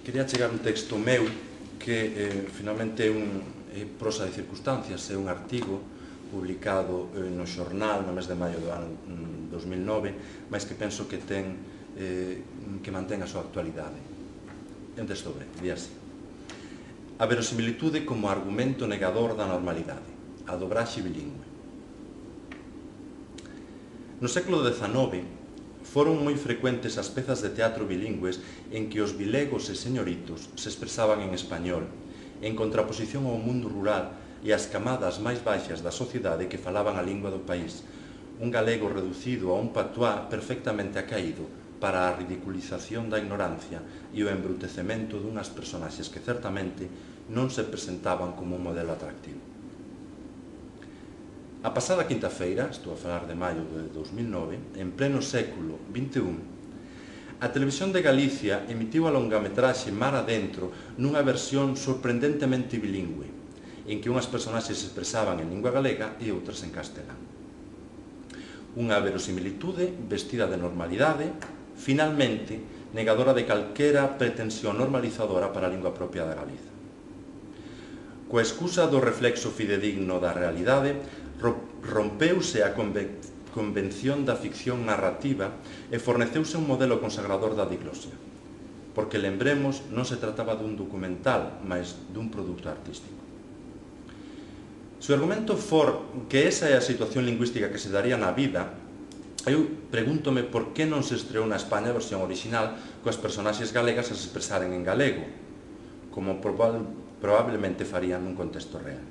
Quería chegar un texto meu que finalmente é prosa de circunstancias, é un artigo publicado no xornal no mes de maio do ano 2009, mas que penso que mantén a súa actualidade. É un texto breve, di así: a verosimilitude como argumento negador da normalidade, a dobraxe bilingüe. No século XIX foron moi frecuentes as pezas de teatro bilingües en que os vilegos e señoritos se expresaban en español, en contraposición ao mundo rural e ás camadas máis baixas da sociedade que falaban a lingua do país, un galego reducido a un patuá perfectamente acaído para a ridiculización da ignorancia e o embrutecemento dunhas personaxes que certamente non se presentaban como un modelo atractivo. A pasada quinta-feira, estou a falar de maio de 2009, en pleno século XXI, a Televisión de Galicia emitiu a longametraxe Mar Adentro nunha versión sorprendentemente bilingüe, en que unhas personaxes se expresaban en lingua galega e outras en castelán. Unha verosimilitude vestida de normalidade, finalmente negadora de calquera pretensión normalizadora para a lingua propia da Galiza. Coa excusa do reflexo fidedigno da realidade, rompeuse a convención da ficción narrativa e forneceuse un modelo consagrador da diglosia. Porque, lembremos, non se trataba dun documental, mas dun produto artístico. Se o argumento for que esa é a situación lingüística que se daría na vida, eu pregúntome por que non se estreou na España a versión original coas personaxes galegas a se expresaren en galego, como probablemente farían nun contexto real.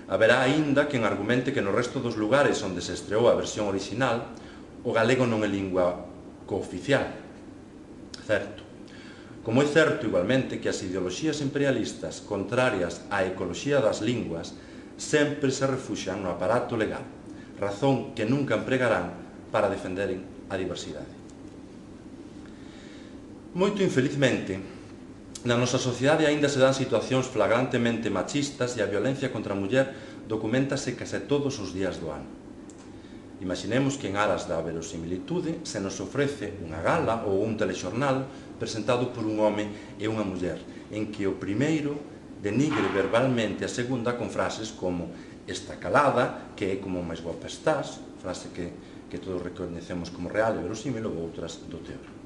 Haberá aínda quen argumente que no resto dos lugares onde se estreou a versión original o galego non é lingua cooficial. Certo. Como é certo igualmente que as ideoloxías imperialistas contrarias á ecoloxía das linguas sempre se refuxan no aparato legal, razón que nunca empregarán para defenderen a diversidade. Moito infelizmente, na nosa sociedade aínda se dan situacións flagrantemente machistas e a violencia contra a muller documentase case todos os días do ano. Imaginemos que en aras da verosimilitude se nos ofrece unha gala ou un telexornal presentado por un home e unha muller, en que o primeiro denigre verbalmente a segunda con frases como "esta calada", que é como máis guapa estás, frase que todos recoñecemos como real e verosímil, ou outras do teor.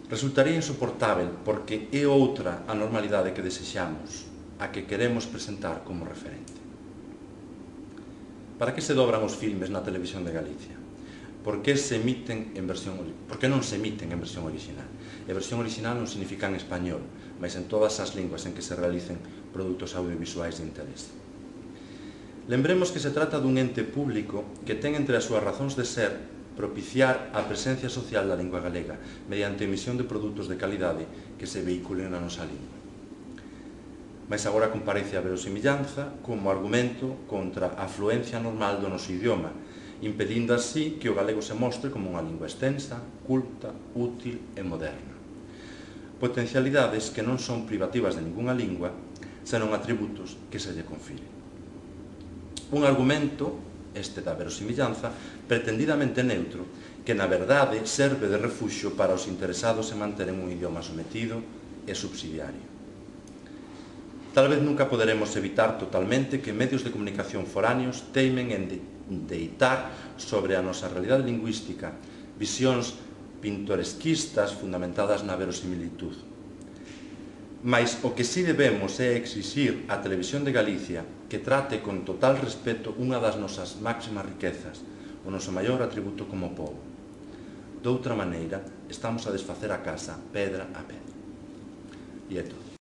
Resultaría insoportável porque é outra a normalidade que desexamos, a que queremos presentar como referente. Para que se dobran os filmes na Televisión de Galicia? Por que non se emiten en versión original? E versión original non significa en español, mas en todas as linguas en que se realicen produtos audiovisuais de interés. Lembremos que se trata dun ente público que ten entre as súas razóns de ser propiciar a presencia social da lingua galega mediante a emisión de produtos de calidade que se vehiculen na nosa lingua. Mas agora comparece a verosimillanza como argumento contra a fluencia normal do noso idioma, impedindo así que o galego se mostre como unha lingua extensa, culta, útil e moderna. Potencialidades que non son privativas de ningunha lingua, senón atributos que se lle confiren. Un argumento, este da verosimillanza, pretendidamente neutro, que na verdade serve de refuxio para os interesados en manter un idioma sometido e subsidiario. Tal vez nunca poderemos evitar totalmente que medios de comunicación foráneos teimen en deitar sobre a nosa realidade lingüística visións pintoresquistas fundamentadas na verosimilitud. Mais o que si debemos é exixir á Televisión de Galicia que trate con total respeto unha das nosas máximas riquezas, o noso maior atributo como pobo. Doutra maneira, estamos a desfacer a casa pedra a pedra. E é todo.